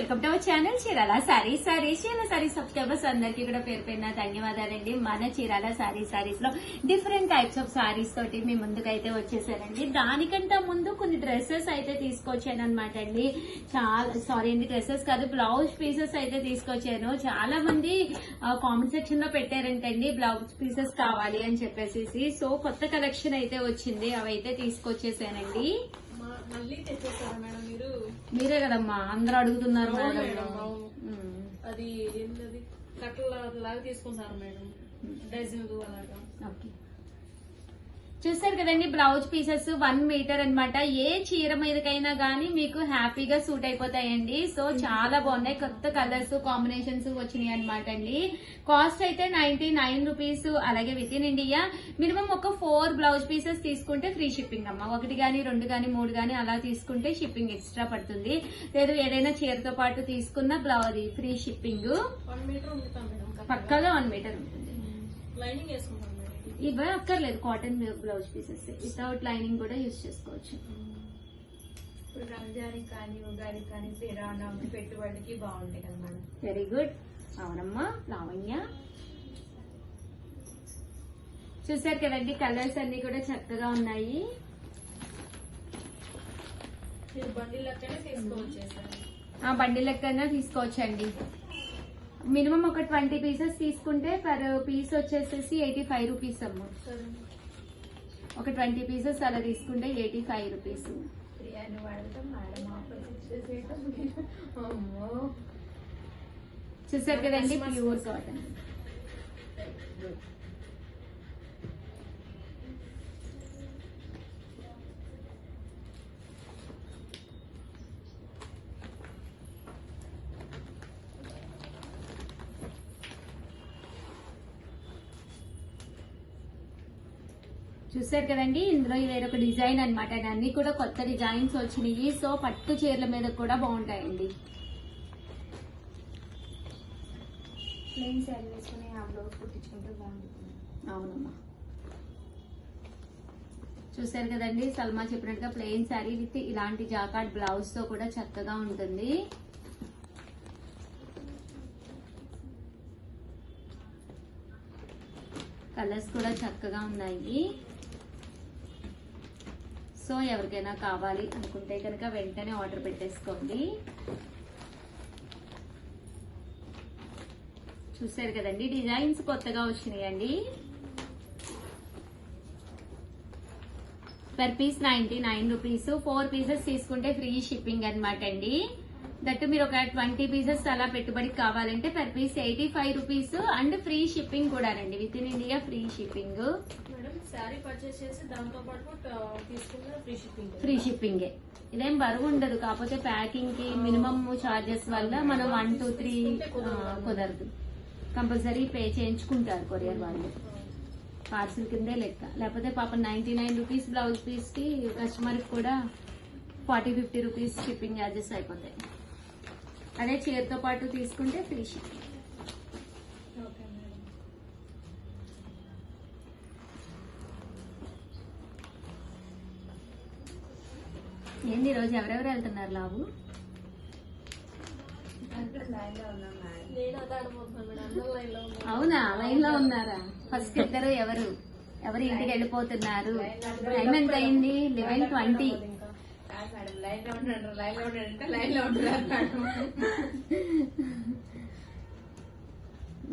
Welcome to our channel Chirala saris. Chirala saris subscribers అందరికీ కూడా పేరు పేరున ధన్యవాదాలండి. మన చీరాల సారీస్ లో డిఫరెంట్ టైప్స్ ఆఫ్ సారీస్ తోటి మీ ముందుకైతే వచ్చేసానండి. దానికంటే ముందు కొన్ని డ్రెస్సెస్ అయితే తీసుకొచ్చాను అనమాట అండి. డ్రెస్సెస్ కాదు, బ్లౌజ్ పీసెస్ అయితే తీసుకొచ్చాను. చాలా మంది కామెంట్ సెక్షన్ లో పెట్టారంటండి బ్లౌజ్ పీసెస్ కావాలి అని చెప్పేసి. సో కొత్త కలెక్షన్ అయితే వచ్చింది, అవైతే తీసుకొచ్చేసానండి. మళ్ళీ తెచ్చేసారా మేడం మీరు? మీరే కదమ్మా అందరూ అడుగుతున్నారు మేడం. అది ఏంటది కట్టల లాగా తీసుకుంటారు మేడం, డజన్ అలాగా. ఓకే, చూసారు కదండి బ్లౌజ్ పీసెస్ 1 మీటర్ అన్నమాట. ఏ చీర మీదకైనా గానీ మీకు హ్యాపీగా సూట్ అయిపోతాయండి. సో చాలా బాగున్నాయి, కొత్త కలర్స్ కాంబినేషన్స్ వచ్చినాయి అనమాట అండి. కాస్ట్ అయితే 99 రూపీస్. అలాగే విత్ ఇన్ ఇండియా మినిమం ఒక 4 బ్లౌజ్ పీసెస్ తీసుకుంటే ఫ్రీ షిప్పింగ్ అమ్మ. 1 గానీ 2 గానీ 3 గానీ అలా తీసుకుంటే షిప్పింగ్ ఎక్స్ట్రా పడుతుంది. లేదు ఏదైనా చీరతో పాటు తీసుకున్న బ్లౌజ్ ఫ్రీ షిప్పింగ్. 1 మీటర్ ఉంటుంది మేడం, పక్కగా 1 మీటర్ ఉంటుంది. లైనింగ్ వేసుకుంటాం మేడం. ఇవి అక్కర్లేదు, cotton blouse pieces without lining కూడా యూజ్ చేసుకోవచ్చు. ఇప్పుడు రంజాన్ కానీ ఉగాది కానీ శ్రీరామనవమి పెట్టుబడికి బాగుంటాయి కదా మేడం. Very good. అవునమ్మా లావణ్య, చూసారు కదండి కలర్స్ అన్ని కూడా చక్కగా ఉన్నాయి. మీరు బండి లెక్కనే తీసుకోవచ్చేసారు. బండి లెక్కన తీసుకోవచ్చండి. మినిమం ఒక 20 పీసెస్ తీసుకుంటే పర్ పీస్ వచ్చేసేసి 85 రూపీస్ అమ్మ. ఒక 20 పీసెస్ అలా తీసుకుంటే 85 రూపీస్. బిర్యానీ వాడతాం మేడం, ఆఫర్ ఇచ్చేసేయటం. అమ్మో, చూసారు కదండి ప్యూర్ కాటన్. చూసారు కదండి, ఇందులో వేరొక డిజైన్ అనమాట. అన్ని కూడా కొత్త డిజైన్స్ వచ్చినాయి. సో పట్టు చీరల మీద కూడా బాగుంటాయండి. ప్లెయిన్ శారీ వేసుకుని ఆ బ్లౌజ్ కుట్టించుకుంటే బాగుంటుంది. అవునమ్మా, చూసారు కదండి సల్మా చెప్పినట్టుగా ప్లెయిన్ శారీ విత్ ఇలాంటి జాకాట్ బ్లౌజ్ తో కూడా చక్కగా ఉంటుంది. కలర్స్ కూడా చక్కగా ఉన్నాయి. సో ఎవరికైనా కావాలి అనుకుంటే కనుక వెంటనే ఆర్డర్ పెట్టేసుకోండి. చూసారు కదండి డిజైన్స్ కొత్తగా వచ్చినాయండి. Per piece 99 rupees. 4 పీసెస్ తీసుకుంటే ఫ్రీ షిప్పింగ్ అనమాట అండి. దట్టు మీరు ఒక 20 పీసెస్ అలా పెట్టుబడికి కావాలంటే per piece 85 rupees and free shipping కూడా రండి. Within India free shipping. Madam sari purchase చేసి దాంతో పాటు తీసుకుంటే ఫ్రీ షిప్పింగ్. ఫ్రీ షిప్పింగే, ఇదేం బరువు ఉండదు. కాకపోతే ప్యాకింగ్ కి మినిమం చార్జెస్ వల్ల మనం 1, 2, 3 కుదరదు. కంపల్సరీ పే చేయించుకుంటారు కొరియర్ వాళ్ళు, పార్సిల్ కిందే లెక్క. లేకపోతే పాపం 99 రూపీస్ బ్లౌజ్ పీస్ కి కస్టమర్ కి కూడా 40-50 రూపీస్ షిప్పింగ్ చార్జెస్ అయిపోతాయి. అదే చీరతో పాటు తీసుకుంటే ఫ్రీ షిప్పింగ్. Okay madam. ఏంది ఈరోజు ఎవరెవరు వెళ్తున్నారు లావు? అంటే లైన్ లో ఉన్నాం మేడం. నేను అదే అడగబోతున్నాను మేడం, అందరూ లైన్ లో ఉన్నారు. అవునా, లైన్ లో ఉన్నారా? ఫస్ట్ ఇద్దరు ఎవరు ఇంటికి వెళ్ళిపోతున్నారు? టైం ఎంత అయింది? 11:20. మేడం లైన్ లో ఉంటాడు, లైన్ లో ఉంటాడంటే లైన్ లో ఉంటాడు మేడం.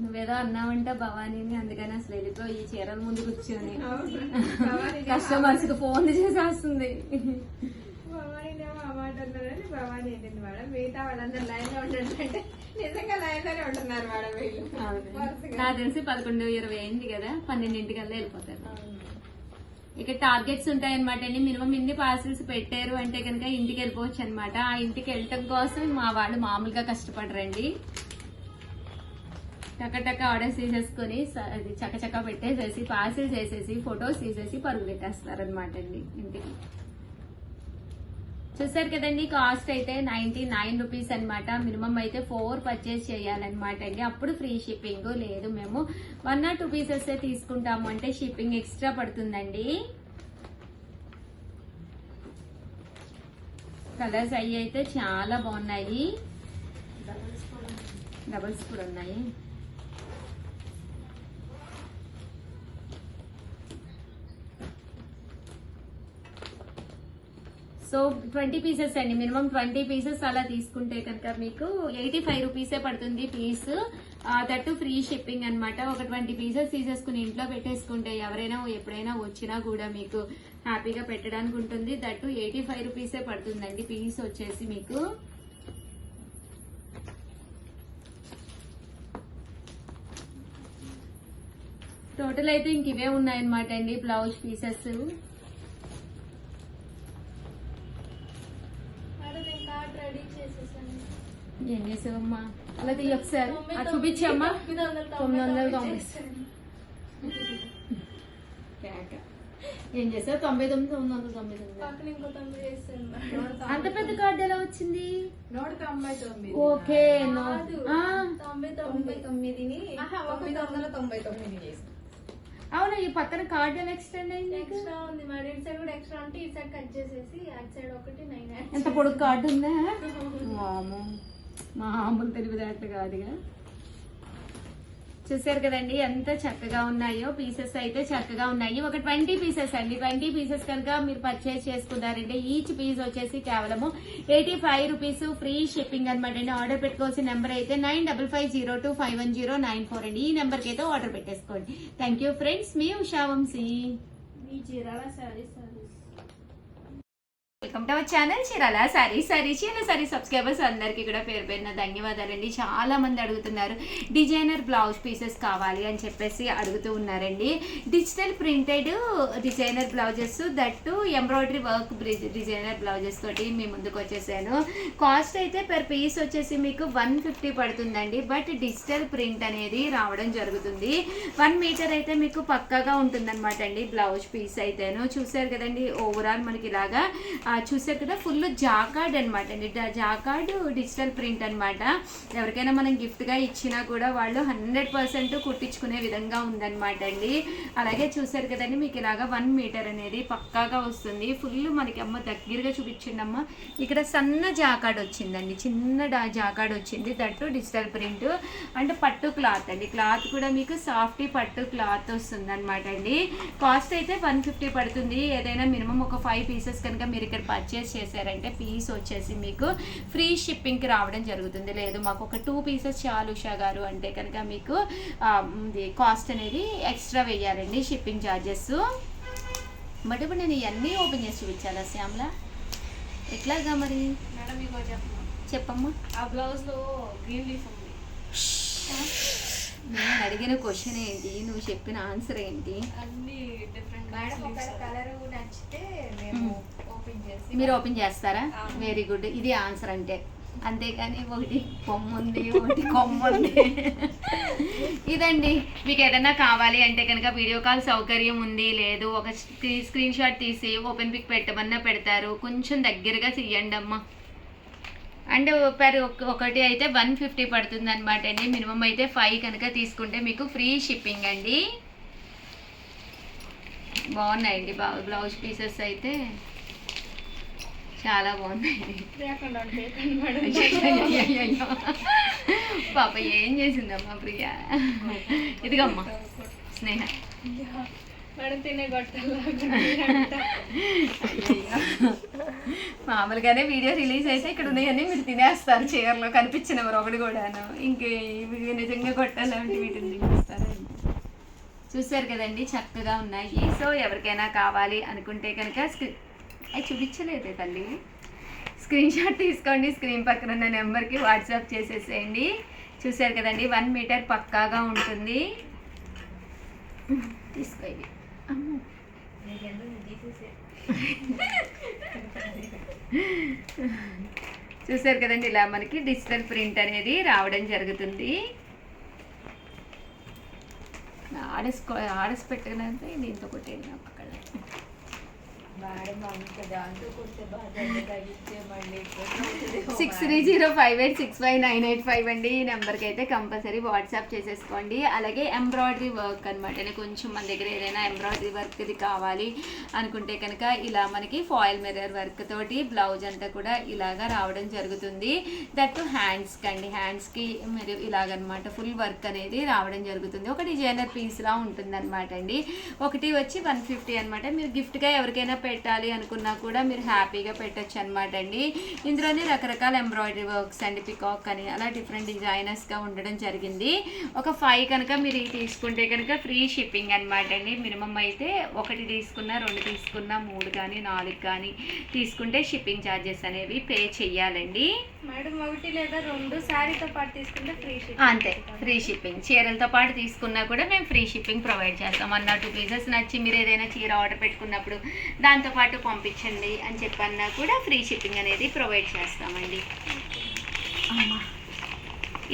నువ్వేదో అన్నావంట భవానీని, అందుకని అసలు వెళ్ళిపోయి ఈ చీరల ముందు కూర్చొని కస్టమర్స్ కి ఫోన్ చేసేస్తుంది. భవానీనేమో అవార్డు అన్నారని భవానీ ఏంటండి మేడం, మిగతా వాళ్ళందరూ లైన్ లో ఉంటాడంటే నిజంగా లైన్ లోనే ఉంటున్నారు మేడం వీళ్ళు. నాకు తెలిసి 11:20 అయింది కదా, 12 వెళ్ళిపోతారు. ఇక టార్గెట్స్ ఉంటాయన్నమాట అండి. మినిమం ఇన్ని పార్సిల్స్ పెట్టారు అంటే కనుక ఇంటికి వెళ్ళిపోవచ్చు అనమాట. ఆ ఇంటికి వెళ్ళటం కోసం మా వాళ్ళు మామూలుగా కష్టపడరండి. టక ఆర్డర్స్ తీసేసుకుని అది చకచక పెట్టేసేసి పార్సిల్ చేసేసి ఫొటోస్ తీసేసి పరుగు పెట్టేస్తారనమాట అండి ఇంటికి. చూసారు కదండి కాస్ట్ అయితే 99 రూపీస్ అనమాట. మినిమం అయితే 4 పర్చేస్ చేయాలన్నమాట అండి, అప్పుడు ఫ్రీ షిప్పింగ్. లేదు మేము 1 or 2 పీసెస్ తీసుకుంటాము అంటే షిప్పింగ్ ఎక్స్ట్రా పడుతుందండి. కలర్స్ అవి అయితే చాలా బాగున్నాయి. డబల్స్ కూడా ఉన్నాయి. సో 20 పీసెస్ అండి, మినిమం 20 పీసెస్ అలా తీసుకుంటే కనుక మీకు 85 రూపీసే పడుతుంది పీస్. దట్టు ఫ్రీ షిప్పింగ్ అన్నమాట. ఒక 20 పీసెస్ తీసేసుకుని ఇంట్లో పెట్టేసుకుంటే ఎవరైనా ఎప్పుడైనా వచ్చినా కూడా మీకు హ్యాపీగా పెట్టడానికి ఉంటుంది. దట్టు 85 రూపీసే పడుతుందండి పీస్ వచ్చేసి మీకు. టోటల్ అయితే ఇంక ఇవే ఉన్నాయన్నమాట అండి బ్లౌజ్ పీసెస్. రెడీ చేసేసాను. ఏం చేసావమ్మా? అలా తీయ ఒకసారి చూపించమ్మా. 990 ఏం చేసావు? 99,999. పక్కన ఇంకో 9 చేస్తాను. అంత పెద్ద కార్డు ఎలా వచ్చింది? 199. ఓకే. 99ని 999 చేసాను. అవునా, ఈ పక్కన కార్డు ఎలా ఎక్స్టెండ్ అయింది? ఎక్స్ట్రా ఉంది మరి, ఇటు సైడ్ కూడా ఎక్స్ట్రా ఉంటే ఈ సైడ్ కట్ చేసేసి అటు సైడ్ ఒకటి 9 ఎంత పొడుగు కార్డు ఉందా? వాము, మామూలు తెలివితేటలు కాదుగా. చూసారు కదండి ఎంత చక్కగా ఉన్నాయో. పీసెస్ అయితే చక్కగా ఉన్నాయి. ఒక 20 పీసెస్ అండి. 20 పీసెస్ కనుక మీరు పర్చేస్ చేసుకున్నారంటే ఈచ్ పీస్ వచ్చేసి కేవలము 85 రూపీస్ ఫ్రీ షిప్పింగ్ అనమాట అండి. ఆర్డర్ పెట్టుకోవాల్సిన నెంబర్ అయితే 9550251094 అండి. ఈ నెంబర్ కి అయితే ఆర్డర్ పెట్టేసుకోండి. థ్యాంక్ యూ ఫ్రెండ్స్, మీ ఉషా వంశీ. మీ Chirala sarees. Welcome to our channel Chirala sari subscribers అందరికీ కూడా పేరు పేరున ధన్యవాదాలండి. చాలా మంది అడుగుతున్నారు డిజైనర్ బ్లౌజ్ పీసెస్ కావాలి అని చెప్పేసి అడుగుతూ ఉన్నారండి. Digital printed designer blouses, that embroidery work designer blouses తోటి మీ ముందుకు వచ్చేసాను. కాస్ట్ అయితే పర్ పీస్ వచ్చేసి మీకు 150 పడుతుందండి. బట్ డిజిటల్ ప్రింట్ అనేది రావడం జరుగుతుంది. 1 మీటర్ అయితే మీకు పక్కాగా ఉంటుందన్నమాట అండి బ్లౌజ్ పీస్ అయితేను. చూసారు కదండి ఓవరాల్ మనకి ఇలాగా చూసారు కదా ఫుల్ జాకార్డ్ అనమాట అండి. జాకార్డ్ డిజిటల్ ప్రింట్ అనమాట. ఎవరికైనా మనం గిఫ్ట్ గా ఇచ్చినా కూడా వాళ్ళు 100% కుట్టించుకునే విధంగా ఉందన్నమాట అండి. అలాగే చూసారు కదండి మీకు ఇలాగా 1 మీటర్ అనేది పక్కాగా వస్తుంది. ఫుల్ మనకి అమ్మ దగ్గరగా చూపించిండమ్మ. ఇక్కడ సన్న జాకార్డ్ వచ్చిందండి, చిన్న జాకార్డ్ వచ్చింది. దట్టు డిజిటల్ ప్రింట్ అంటే పట్టు క్లాత్ అండి. క్లాత్ కూడా మీకు సాఫ్ట్ పట్టు క్లాత్ వస్తుంది అనమాట అండి. కాస్ట్ అయితే 150 పడుతుంది. ఏదైనా మినిమం ఒక 5 పీసెస్ కనుక మీరు ఇక్కడ పర్చేస్ చేశారంటే పీస్ వచ్చేసి మీకు ఫ్రీ షిప్పింగ్కి రావడం జరుగుతుంది. లేదు మాకు ఒక 2 పీసెస్ చాలు ఉషా గారు అంటే కనుక మీకు కాస్ట్ అనేది ఎక్స్ట్రా వేయాలండి షిప్పింగ్ ఛార్జెస్. బట్ ఇప్పుడు నేను ఇవన్నీ ఓపెన్ చేసి చూపించాలా శ్యామ్లా? ఎట్లాగా మరి మేడం మీకు చెప్పమ్మా. ఆ బ్లౌజ్ లో గ్రీన్ లీఫ్ ఉంది. నేను అడిగిన క్వశ్చన్ ఏంటి, నువ్వు చెప్పిన ఆన్సర్ ఏంటి? అన్ని డిఫరెంట్ మేడం ఒక కలర్ నచ్చితే మేము ఓపెన్ చేసి మీరు ఓపెన్ చేస్తారా? Very good. ఇది ఆన్సర్ అంటే. అంతేకాని ఒకటి కొమ్ము ఉంది ఒకటి కొమ్ము ఉంది ఇదండి. మీకు ఏదైనా కావాలి అంటే కనుక వీడియో కాల్ సౌకర్యం ఉంది, లేదు ఒక స్క్రీన్ షాట్ తీసి ఓపెన్ పిక్ పెట్టమన్నా పెడతారు. కొంచెం దగ్గరగా తీయండి అమ్మా. అండ్ ఒకటి అయితే 150 పడుతుంది అనమాట అండి. మినిమం అయితే 5 కనుక తీసుకుంటే మీకు ఫ్రీ షిప్పింగ్ అండి. బాగున్నాయండి బ్లౌజ్ పీసెస్ అయితే చాలా బాగున్నాయి. పాప ఏం చేసిందమ్మా ప్రియా? ఇదిగమ్మా స్నేహ మేడం తినే గొట్టలు. మామూలుగానే వీడియో రిలీజ్ అయితే ఇక్కడ ఉన్నాయని మీరు తినేస్తారు. చీరలో కనిపించినవారు ఒకటి కూడాను. ఇంకే నిజంగా కొట్టాలంటే వీటిని తినేస్తారు. చూసారు కదండి చక్కగా ఉన్నాయి. సో ఎవరికైనా కావాలి అనుకుంటే కనుక అవి చూపించలేదే తల్లి, స్క్రీన్ షాట్ తీసుకోండి. స్క్రీన్ పక్కన ఉన్న నెంబర్కి వాట్సాప్ చేసేసేయండి. చూసారు కదండి 1 మీటర్ పక్కాగా ఉంటుంది. తీసుకోండి. చూసారు కదండి ఇలా మనకి డిజిటల్ ప్రింట్ అనేది రావడం జరుగుతుంది. ఆడస్ పెట్టగలంటే దీంతో కొట్టేది నా పక్కన మేడం అంత దాంతో కొడితే బాగా తగ్గిస్తే మళ్ళీ 6305865985 అండి. ఈ నెంబర్కి అయితే కంపల్సరీ వాట్సాప్ చేసేసుకోండి. అలాగే ఎంబ్రాయిడరీ వర్క్ అనమాట, కొంచెం మన దగ్గర ఏదైనా ఎంబ్రాయిడరీ వర్క్ ఇది కావాలి అనుకుంటే కనుక ఇలా మనకి ఫాయిల్ మిర్రర్ వర్క్ తోటి బ్లౌజ్ అంతా కూడా ఇలాగా రావడం జరుగుతుంది. దట్టు హ్యాండ్స్కి అండి, హ్యాండ్స్కి మీరు ఇలాగనమాట ఫుల్ వర్క్ అనేది రావడం జరుగుతుంది. ఒక డిజైనర్ పీస్లా ఉంటుంది అనమాట అండి. ఒకటి వచ్చి 150 అనమాట. మీరు గిఫ్ట్గా ఎవరికైనా పెట్టాలి అనుకున్నా కూడా మీరు హ్యాపీగా పెట్టచ్చు అనమాట అండి. ఇందులోనే రకరకాల ఎంబ్రాయిడరీ వర్క్స్ అండి, పికాక్ అని అలా డిఫరెంట్ డిజైనర్స్గా ఉండడం జరిగింది. ఒక 5 కనుక మీరు తీసుకుంటే కనుక ఫ్రీ షిప్పింగ్ అనమాట అండి. మినిమం అయితే 1 తీసుకున్నా, 2 తీసుకున్నా, 3 కానీ 4 కానీ తీసుకుంటే షిప్పింగ్ ఛార్జెస్ అనేవి పే చెయ్యాలండి. మేడం 1 లేదా 2 శారీతో పాటు తీసుకుంటే ఫ్రీ షిప్పింగ్. అంతే, ఫ్రీ షిప్పింగ్. చీరలతో పాటు తీసుకున్నా కూడా మేము ఫ్రీ షిప్పింగ్ ప్రొవైడ్ చేస్తాం. 1 or 2 పీసెస్ నచ్చి మీరు ఏదైనా చీర ఆర్డర్ పెట్టుకున్నప్పుడు దాంతోపాటు పంపించండి అని చెప్పన్నా కూడా ఫ్రీ షిప్పింగ్ అనేది ప్రొవైడ్ చేస్తామండి.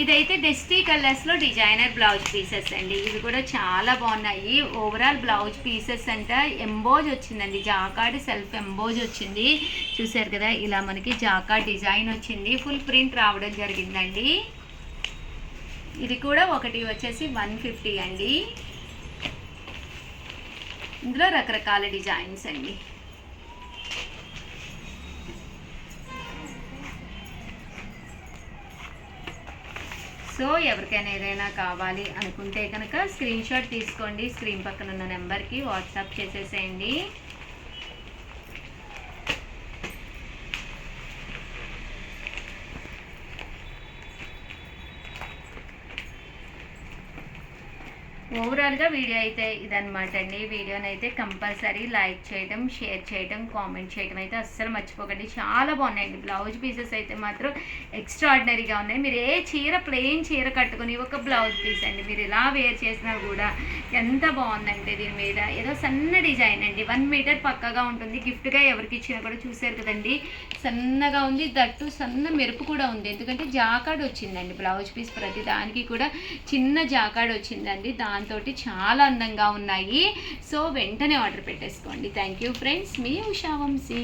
ఇదైతే డస్టీ కలర్స్లో డిజైనర్ బ్లౌజ్ పీసెస్ అండి. ఇవి కూడా చాలా బాగున్నాయి. ఓవరాల్ బ్లౌజ్ పీసెస్ అంటే ఎంబోజ్ వచ్చిందండి, జాకార్డ్ సెల్ఫ్ ఎంబోజ్ వచ్చింది. చూసారు కదా, ఇలా మనకి జాకార్డ్ డిజైన్ వచ్చింది, ఫుల్ ప్రింట్ రావడం జరిగిందండి. ఇది కూడా ఒకటి వచ్చేసి 150 అండి. ఇందులో రకరకాల డిజైన్స్ అండి. సో ఎవరికైనా ఏదైనా కావాలి అనుకుంటే కనుక స్క్రీన్ షాట్ తీసుకోండి, స్క్రీన్ పక్కన ఉన్న నెంబర్కి వాట్సాప్ చేసేసేయండి. ఓవరాల్గా వీడియో అయితే ఇదనమాట అండి. వీడియోని అయితే కంపల్సరీ లైక్ చేయడం, షేర్ చేయడం, కామెంట్ చేయడం అయితే అస్సలు మర్చిపోకండి. చాలా బాగున్నాయండి బ్లౌజ్ పీసెస్ అయితే మాత్రం ఎక్స్ట్రాడినరీగా ఉన్నాయి. మీరు ఏ చీర, ప్లెయిన్ చీర కట్టుకుని ఒక బ్లౌజ్ పీస్ అండి మీరు ఇలా వేర్ చేసినా కూడా ఎంత బాగుందండి. దీని మీద ఏదో సన్న డిజైన్ అండి, 1 మీటర్ పక్కగా ఉంటుంది. గిఫ్ట్గా ఎవరికి ఇచ్చినా కూడా చూసారు కదండి, సన్నగా ఉంది. దట్టు సన్న మెరుపు కూడా ఉంది, ఎందుకంటే జాకార్డ్ వచ్చిందండి. బ్లౌజ్ పీస్ ప్రతి దానికి కూడా చిన్న జాకార్డ్ వచ్చిందండి. దాంతో చాలా అందంగా ఉన్నాయి. సో వెంటనే ఆర్డర్ పెట్టేసుకోండి. థ్యాంక్ యూ ఫ్రెండ్స్, మీ ఉషా వంశీ.